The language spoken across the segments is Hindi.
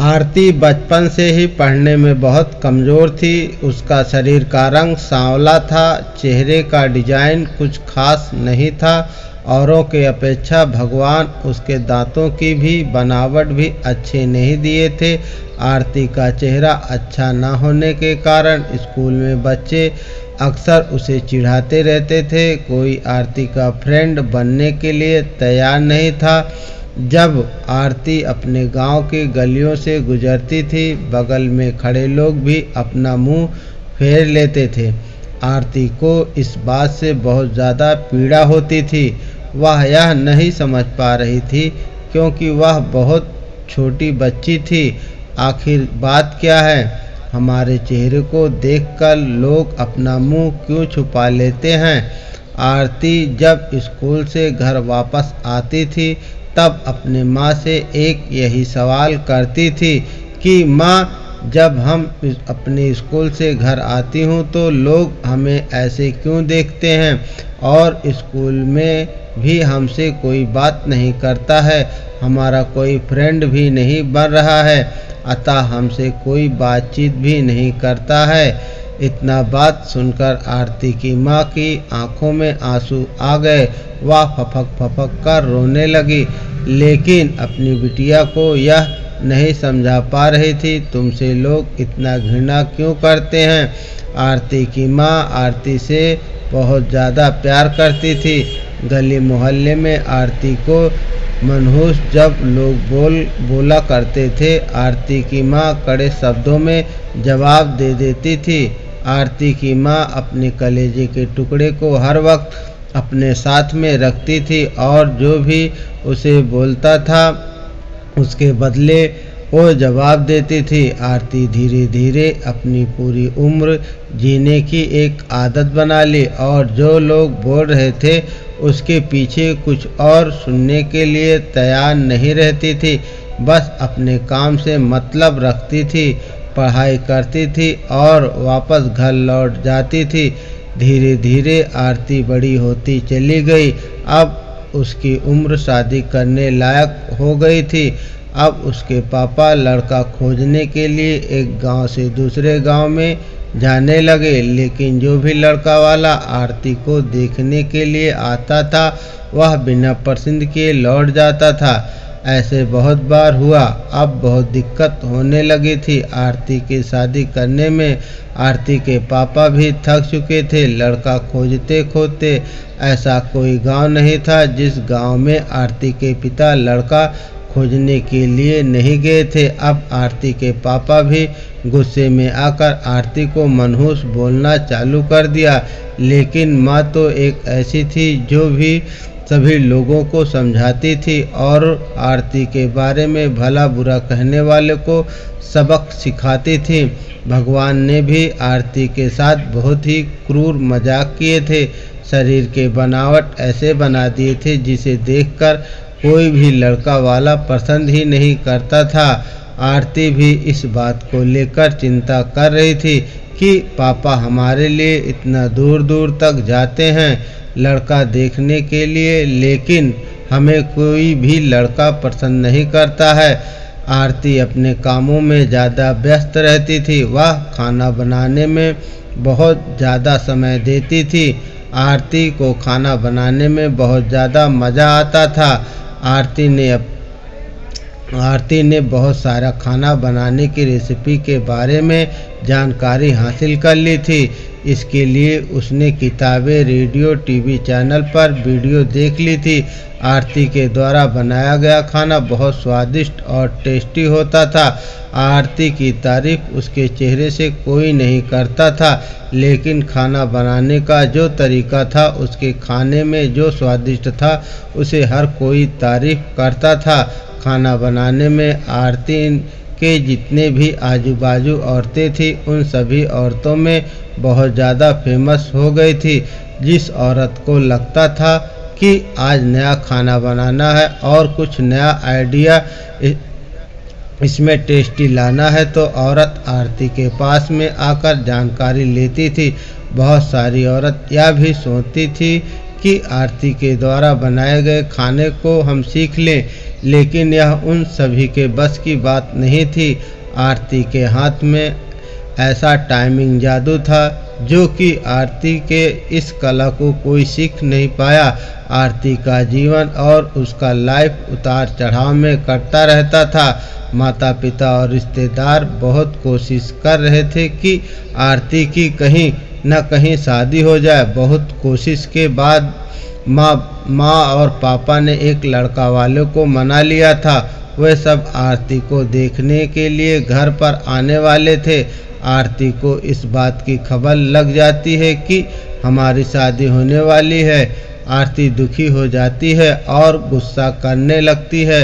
आरती बचपन से ही पढ़ने में बहुत कमज़ोर थी। उसका शरीर का रंग सांवला था, चेहरे का डिजाइन कुछ खास नहीं था। औरों के अपेक्षा भगवान उसके दांतों की भी बनावट भी अच्छे नहीं दिए थे। आरती का चेहरा अच्छा न होने के कारण स्कूल में बच्चे अक्सर उसे चिढ़ाते रहते थे। कोई आरती का फ्रेंड बनने के लिए तैयार नहीं था। जब आरती अपने गांव की गलियों से गुजरती थी, बगल में खड़े लोग भी अपना मुंह फेर लेते थे। आरती को इस बात से बहुत ज़्यादा पीड़ा होती थी। वह यह नहीं समझ पा रही थी क्योंकि वह बहुत छोटी बच्ची थी। आखिर बात क्या है? हमारे चेहरे को देखकर लोग अपना मुंह क्यों छुपा लेते हैं? आरती जब स्कूल से घर वापस आती थी तब अपने माँ से एक यही सवाल करती थी कि माँ, जब हम अपने स्कूल से घर आती हूँ तो लोग हमें ऐसे क्यों देखते हैं और स्कूल में भी हमसे कोई बात नहीं करता है, हमारा कोई फ्रेंड भी नहीं बन रहा है, अतः हमसे कोई बातचीत भी नहीं करता है। इतना बात सुनकर आरती की माँ की आंखों में आंसू आ गए। वह फपक फपक कर रोने लगी, लेकिन अपनी बिटिया को यह नहीं समझा पा रही थी तुमसे लोग इतना घृणा क्यों करते हैं। आरती की माँ आरती से बहुत ज़्यादा प्यार करती थी। गली मोहल्ले में आरती को मनहूस जब लोग बोला करते थे, आरती की माँ कड़े शब्दों में जवाब दे देती थी। आरती की माँ अपने कलेजे के टुकड़े को हर वक्त अपने साथ में रखती थी और जो भी उसे बोलता था उसके बदले वो जवाब देती थी। आरती धीरे धीरे अपनी पूरी उम्र जीने की एक आदत बना ली और जो लोग बोल रहे थे उसके पीछे कुछ और सुनने के लिए तैयार नहीं रहती थी। बस अपने काम से मतलब रखती थी, पढ़ाई करती थी और वापस घर लौट जाती थी। धीरे धीरे आरती बड़ी होती चली गई। अब उसकी उम्र शादी करने लायक हो गई थी। अब उसके पापा लड़का खोजने के लिए एक गांव से दूसरे गांव में जाने लगे, लेकिन जो भी लड़का वाला आरती को देखने के लिए आता था वह बिना पसंद किए लौट जाता था। ऐसे बहुत बार हुआ। अब बहुत दिक्कत होने लगी थी आरती की शादी करने में। आरती के पापा भी थक चुके थे लड़का खोजते खोजते। ऐसा कोई गांव नहीं था जिस गांव में आरती के पिता लड़का खोजने के लिए नहीं गए थे। अब आरती के पापा भी गुस्से में आकर आरती को मनहूस बोलना चालू कर दिया, लेकिन माँ तो एक ऐसी थी जो भी सभी लोगों को समझाती थी और आरती के बारे में भला बुरा कहने वाले को सबक सिखाती थी। भगवान ने भी आरती के साथ बहुत ही क्रूर मजाक किए थे। शरीर के बनावट ऐसे बना दिए थे जिसे देखकर कोई भी लड़का वाला पसंद ही नहीं करता था। आरती भी इस बात को लेकर चिंता कर रही थी कि पापा हमारे लिए इतना दूर दूर तक जाते हैं लड़का देखने के लिए, लेकिन हमें कोई भी लड़का पसंद नहीं करता है। आरती अपने कामों में ज़्यादा व्यस्त रहती थी। वह खाना बनाने में बहुत ज़्यादा समय देती थी। आरती को खाना बनाने में बहुत ज़्यादा मज़ा आता था। आरती ने बहुत सारा खाना बनाने की रेसिपी के बारे में जानकारी हासिल कर ली थी। इसके लिए उसने किताबें, रेडियो, टीवी चैनल पर वीडियो देख ली थी। आरती के द्वारा बनाया गया खाना बहुत स्वादिष्ट और टेस्टी होता था। आरती की तारीफ उसके चेहरे से कोई नहीं करता था, लेकिन खाना बनाने का जो तरीका था, उसके खाने में जो स्वादिष्ट था, उसे हर कोई तारीफ करता था। खाना बनाने में आरती के जितने भी आजू बाजू औरतें थीं, उन सभी औरतों में बहुत ज़्यादा फेमस हो गई थी। जिस औरत को लगता था कि आज नया खाना बनाना है और कुछ नया आइडिया इसमें टेस्टी लाना है, तो औरत आरती के पास में आकर जानकारी लेती थी। बहुत सारी औरत यह भी सोचती थी कि आरती के द्वारा बनाए गए खाने को हम सीख लें, लेकिन यह उन सभी के बस की बात नहीं थी। आरती के हाथ में ऐसा टाइमिंग जादू था जो कि आरती के इस कला को कोई सीख नहीं पाया। आरती का जीवन और उसका लाइफ उतार चढ़ाव में कटता रहता था। माता पिता और रिश्तेदार बहुत कोशिश कर रहे थे कि आरती की कहीं न कहीं शादी हो जाए। बहुत कोशिश के बाद माँ और पापा ने एक लड़का वाले को मना लिया था। वे सब आरती को देखने के लिए घर पर आने वाले थे। आरती को इस बात की खबर लग जाती है कि हमारी शादी होने वाली है। आरती दुखी हो जाती है और गुस्सा करने लगती है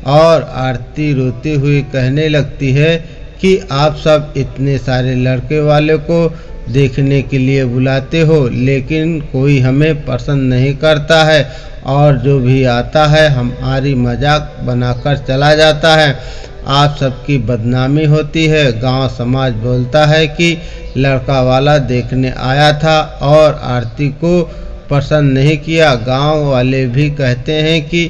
और आरती रोती हुई कहने लगती है कि आप सब इतने सारे लड़के वाले को देखने के लिए बुलाते हो, लेकिन कोई हमें पसंद नहीं करता है और जो भी आता है हमारी मजाक बनाकर चला जाता है। आप सबकी बदनामी होती है। गांव समाज बोलता है कि लड़का वाला देखने आया था और आरती को पसंद नहीं किया। गांव वाले भी कहते हैं कि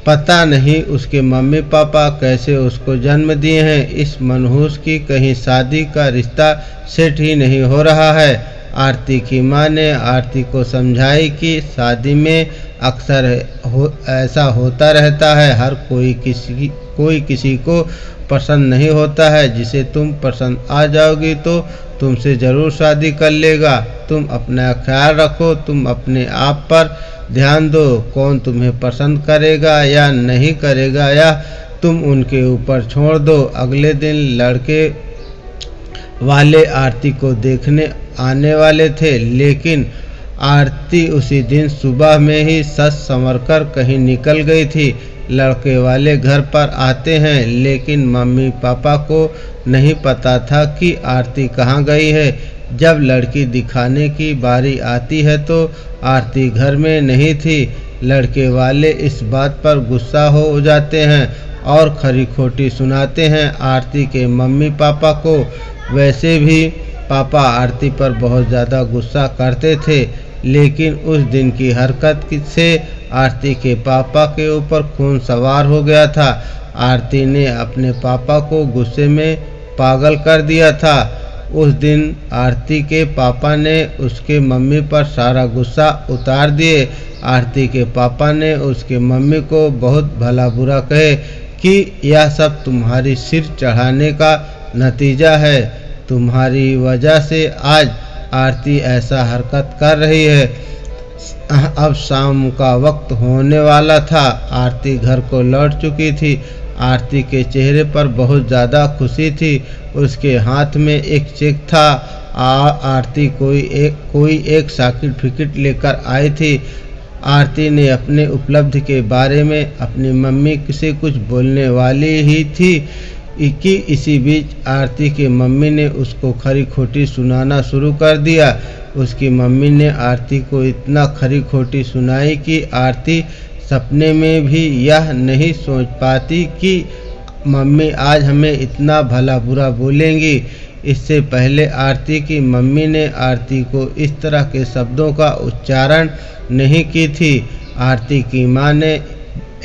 पता नहीं उसके मम्मी पापा कैसे उसको जन्म दिए हैं। इस मनहूस की कहीं शादी का रिश्ता सेट ही नहीं हो रहा है। आरती की माँ ने आरती को समझाई कि शादी में अक्सर ऐसा होता रहता है। हर कोई किसी को पसंद नहीं होता है। जिसे तुम पसंद आ जाओगी तो तुमसे ज़रूर शादी कर लेगा। तुम अपना ख्याल रखो, तुम अपने आप पर ध्यान दो। कौन तुम्हें पसंद करेगा या नहीं करेगा या तुम उनके ऊपर छोड़ दो। अगले दिन लड़के वाले आरती को देखने आने वाले थे, लेकिन आरती उसी दिन सुबह में ही सज संवर कर कहीं निकल गई थी। लड़के वाले घर पर आते हैं, लेकिन मम्मी पापा को नहीं पता था कि आरती कहाँ गई है। जब लड़की दिखाने की बारी आती है तो आरती घर में नहीं थी। लड़के वाले इस बात पर गुस्सा हो जाते हैं और खरी खोटी सुनाते हैं आरती के मम्मी पापा को। वैसे भी पापा आरती पर बहुत ज़्यादा गुस्सा करते थे, लेकिन उस दिन की हरकत से आरती के पापा के ऊपर खून सवार हो गया था। आरती ने अपने पापा को गुस्से में पागल कर दिया था। उस दिन आरती के पापा ने उसके मम्मी पर सारा गुस्सा उतार दिए। आरती के पापा ने उसके मम्मी को बहुत भला बुरा कहे कि यह सब तुम्हारी सिर चढ़ाने का नतीजा है। तुम्हारी वजह से आज आरती ऐसा हरकत कर रही है। अब शाम का वक्त होने वाला था। आरती घर को लौट चुकी थी। आरती के चेहरे पर बहुत ज़्यादा खुशी थी। उसके हाथ में एक चेक था। आरती कोई एक सर्टिफिकेट लेकर आई थी। आरती ने अपने उपलब्धि के बारे में अपनी मम्मी से कुछ बोलने वाली ही थी कि इसी बीच आरती के मम्मी ने उसको खरी खोटी सुनाना शुरू कर दिया। उसकी मम्मी ने आरती को इतना खरी खोटी सुनाई कि आरती सपने में भी यह नहीं सोच पाती कि मम्मी आज हमें इतना भला बुरा बोलेंगी। इससे पहले आरती की मम्मी ने आरती को इस तरह के शब्दों का उच्चारण नहीं की थी। आरती की माँ ने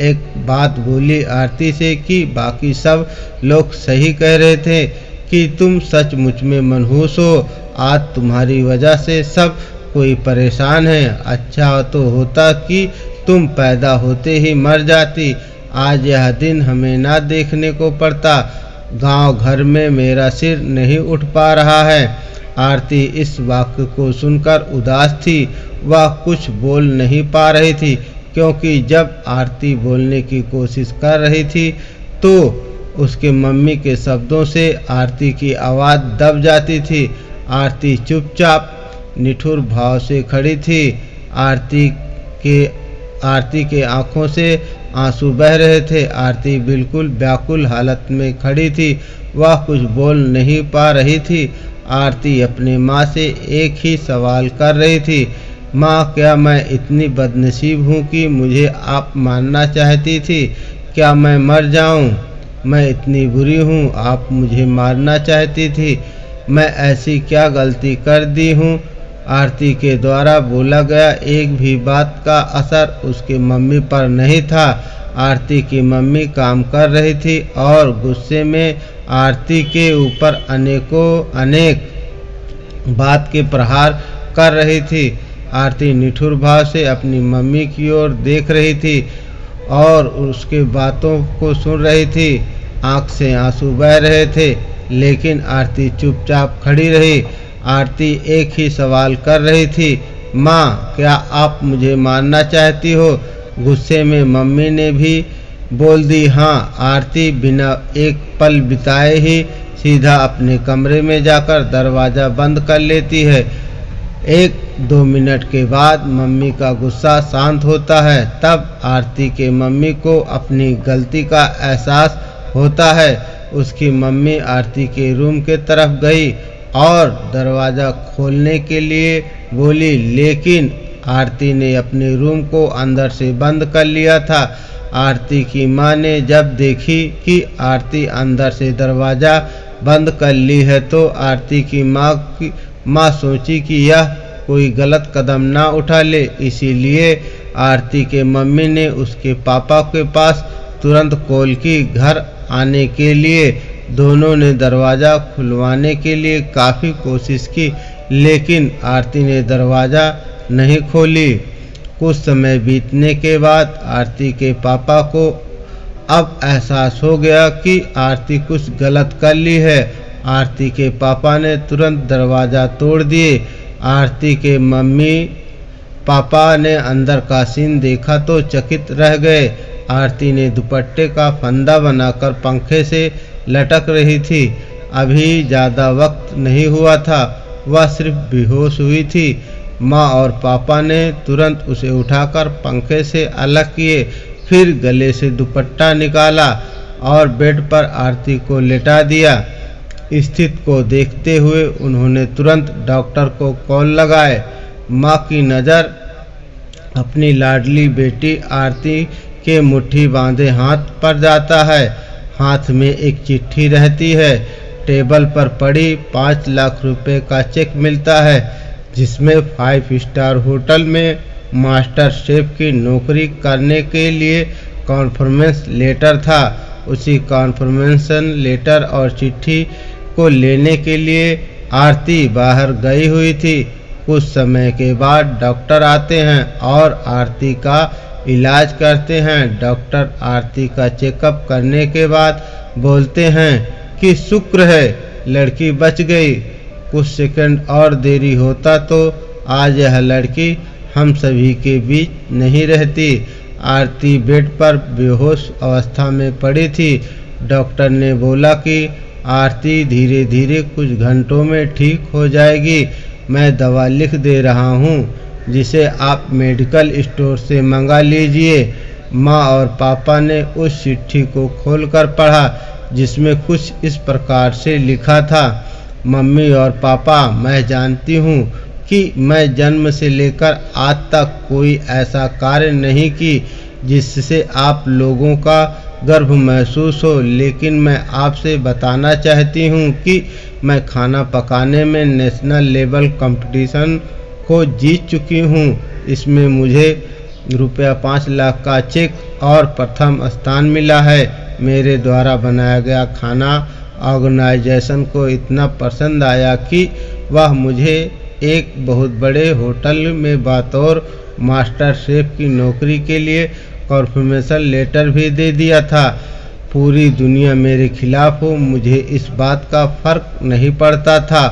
एक बात बोली आरती से कि बाकी सब लोग सही कह रहे थे कि तुम सचमुच में मनहूस हो। आज तुम्हारी वजह से सब कोई परेशान है। अच्छा तो होता कि तुम पैदा होते ही मर जाती। आज यह दिन हमें ना देखने को पड़ता। गांव घर में मेरा सिर नहीं उठ पा रहा है। आरती इस वाक्य को सुनकर उदास थी। वह कुछ बोल नहीं पा रही थी, क्योंकि जब आरती बोलने की कोशिश कर रही थी तो उसके मम्मी के शब्दों से आरती की आवाज़ दब जाती थी। आरती चुपचाप निठुर भाव से खड़ी थी। आरती के आंखों से आंसू बह रहे थे। आरती बिल्कुल व्याकुल हालत में खड़ी थी। वह कुछ बोल नहीं पा रही थी। आरती अपने माँ से एक ही सवाल कर रही थी, माँ क्या मैं इतनी बदनसीब हूँ कि मुझे आप मारना चाहती थी? क्या मैं मर जाऊँ? मैं इतनी बुरी हूँ, आप मुझे मारना चाहती थी? मैं ऐसी क्या गलती कर दी हूँ आरती के द्वारा बोला गया एक भी बात का असर उसकी मम्मी पर नहीं था। आरती की मम्मी काम कर रही थी और गुस्से में आरती के ऊपर अनेक बात के प्रहार कर रही थी। आरती निठुर भाव से अपनी मम्मी की ओर देख रही थी और उसके बातों को सुन रही थी। आंख से आंसू बह रहे थे, लेकिन आरती चुपचाप खड़ी रही। आरती एक ही सवाल कर रही थी, माँ, क्या आप मुझे मारना चाहती हो? गुस्से में मम्मी ने भी बोल दी, हाँ। आरती बिना एक पल बिताए ही सीधा अपने कमरे में जाकर दरवाज़ा बंद कर लेती है। 1-2 मिनट के बाद मम्मी का गुस्सा शांत होता है। तब आरती के मम्मी को अपनी गलती का एहसास होता है। उसकी मम्मी आरती के रूम के तरफ गई और दरवाज़ा खोलने के लिए बोली, लेकिन आरती ने अपने रूम को अंदर से बंद कर लिया था। आरती की माँ ने जब देखी कि आरती अंदर से दरवाज़ा बंद कर ली है तो आरती की माँ सोची कि यह कोई गलत कदम ना उठा ले। इसीलिए आरती के मम्मी ने उसके पापा के पास तुरंत कॉल की घर आने के लिए। दोनों ने दरवाज़ा खुलवाने के लिए काफ़ी कोशिश की, लेकिन आरती ने दरवाज़ा नहीं खोली। कुछ समय बीतने के बाद आरती के पापा को अब एहसास हो गया कि आरती कुछ गलत कर ली है। आरती के पापा ने तुरंत दरवाज़ा तोड़ दिए। आरती के मम्मी पापा ने अंदर का सीन देखा तो चकित रह गए। आरती ने दुपट्टे का फंदा बनाकर पंखे से लटक रही थी। अभी ज़्यादा वक्त नहीं हुआ था, वह सिर्फ बेहोश हुई थी। माँ और पापा ने तुरंत उसे उठाकर पंखे से अलग किए, फिर गले से दुपट्टा निकाला और बेड पर आरती को लेटा दिया। स्थिति को देखते हुए उन्होंने तुरंत डॉक्टर को कॉल लगाए। माँ की नज़र अपनी लाडली बेटी आरती के मुट्ठी बांधे हाथ पर जाता है। हाथ में एक चिट्ठी रहती है। टेबल पर पड़ी 5 लाख रुपए का चेक मिलता है, जिसमें 5 स्टार होटल में मास्टर शेफ की नौकरी करने के लिए कॉन्फर्मेंस लेटर था। उसी कॉन्फर्मेशन लेटर और चिट्ठी को लेने के लिए आरती बाहर गई हुई थी। कुछ समय के बाद डॉक्टर आते हैं और आरती का इलाज करते हैं। डॉक्टर आरती का चेकअप करने के बाद बोलते हैं कि शुक्र है, लड़की बच गई। कुछ सेकंड और देरी होता तो आज यह लड़की हम सभी के बीच नहीं रहती। आरती बेड पर बेहोश अवस्था में पड़ी थी। डॉक्टर ने बोला कि आरती धीरे धीरे कुछ घंटों में ठीक हो जाएगी। मैं दवा लिख दे रहा हूँ, जिसे आप मेडिकल स्टोर से मंगा लीजिए। माँ और पापा ने उस चिट्ठी को खोलकर पढ़ा, जिसमें कुछ इस प्रकार से लिखा था, मम्मी और पापा, मैं जानती हूँ कि मैं जन्म से लेकर आज तक कोई ऐसा कार्य नहीं की जिससे आप लोगों का गर्व महसूस हो, लेकिन मैं आपसे बताना चाहती हूँ कि मैं खाना पकाने में नेशनल लेवल कंपटीशन को जीत चुकी हूँ। इसमें मुझे ₹5 लाख का चेक और प्रथम स्थान मिला है। मेरे द्वारा बनाया गया खाना ऑर्गेनाइजेशन को इतना पसंद आया कि वह मुझे एक बहुत बड़े होटल में बतौर मास्टर शेफ की नौकरी के लिए कॉन्फर्मेशन लेटर भी दे दिया था। पूरी दुनिया मेरे खिलाफ हो, मुझे इस बात का फर्क नहीं पड़ता था।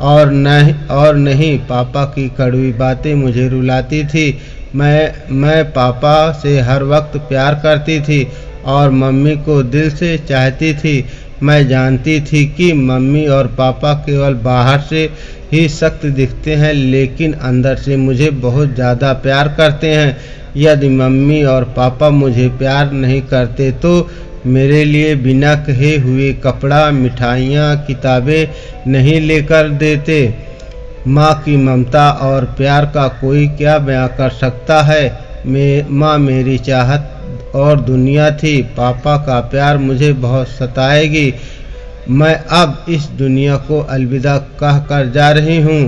और नहीं पापा की कड़वी बातें मुझे रुलाती थी। मैं पापा से हर वक्त प्यार करती थी और मम्मी को दिल से चाहती थी। मैं जानती थी कि मम्मी और पापा केवल बाहर से ही सख्त दिखते हैं, लेकिन अंदर से मुझे बहुत ज़्यादा प्यार करते हैं। यदि मम्मी और पापा मुझे प्यार नहीं करते तो मेरे लिए बिना कहे हुए कपड़ा, मिठाइयाँ, किताबें नहीं लेकर देते। माँ की ममता और प्यार का कोई क्या बयां कर सकता है। माँ मेरी चाहत और दुनिया थी। पापा का प्यार मुझे बहुत सताएगी। मैं अब इस दुनिया को अलविदा कह कर जा रही हूँ।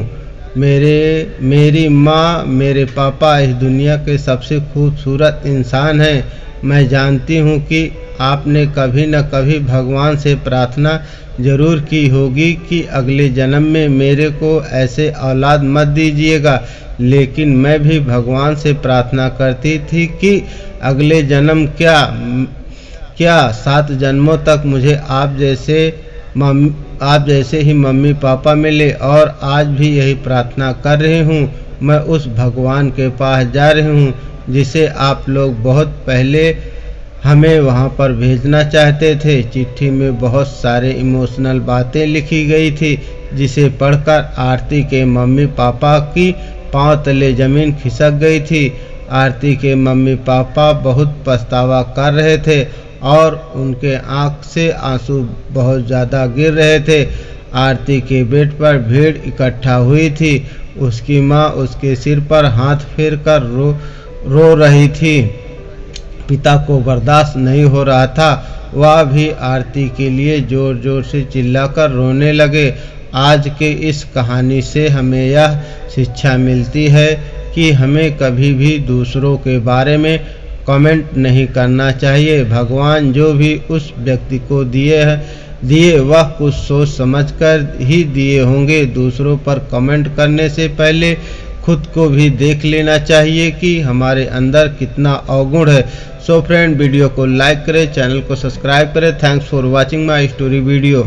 मेरी माँ, मेरे पापा इस दुनिया के सबसे खूबसूरत इंसान हैं। मैं जानती हूँ कि आपने कभी न कभी भगवान से प्रार्थना जरूर की होगी कि अगले जन्म में मेरे को ऐसे औलाद मत दीजिएगा, लेकिन मैं भी भगवान से प्रार्थना करती थी कि अगले जन्म क्या 7 जन्मों तक मुझे आप जैसे ही मम्मी पापा मिले, और आज भी यही प्रार्थना कर रही हूँ। मैं उस भगवान के पास जा रही हूँ जिसे आप लोग बहुत पहले हमें वहाँ पर भेजना चाहते थे। चिट्ठी में बहुत सारे इमोशनल बातें लिखी गई थी, जिसे पढ़कर आरती के मम्मी पापा की पांव तले जमीन खिसक गई थी। आरती के मम्मी पापा बहुत पछतावा कर रहे थे और उनके आंख से आंसू बहुत ज़्यादा गिर रहे थे। आरती के बेड पर भीड़ इकट्ठा हुई थी। उसकी माँ उसके सिर पर हाथ फेर कर रो रही थी। पिता को बर्दाश्त नहीं हो रहा था। वह भी आरती के लिए जोर जोर से चिल्लाकर रोने लगे। आज के इस कहानी से हमें यह शिक्षा मिलती है कि हमें कभी भी दूसरों के बारे में कमेंट नहीं करना चाहिए। भगवान जो भी उस व्यक्ति को दिए वह कुछ सोच समझकर ही दिए होंगे। दूसरों पर कमेंट करने से पहले खुद को भी देख लेना चाहिए कि हमारे अंदर कितना अवगुण है। सो फ्रेंड, वीडियो को लाइक करें, चैनल को सब्सक्राइब करें। Thanks for watching my story video.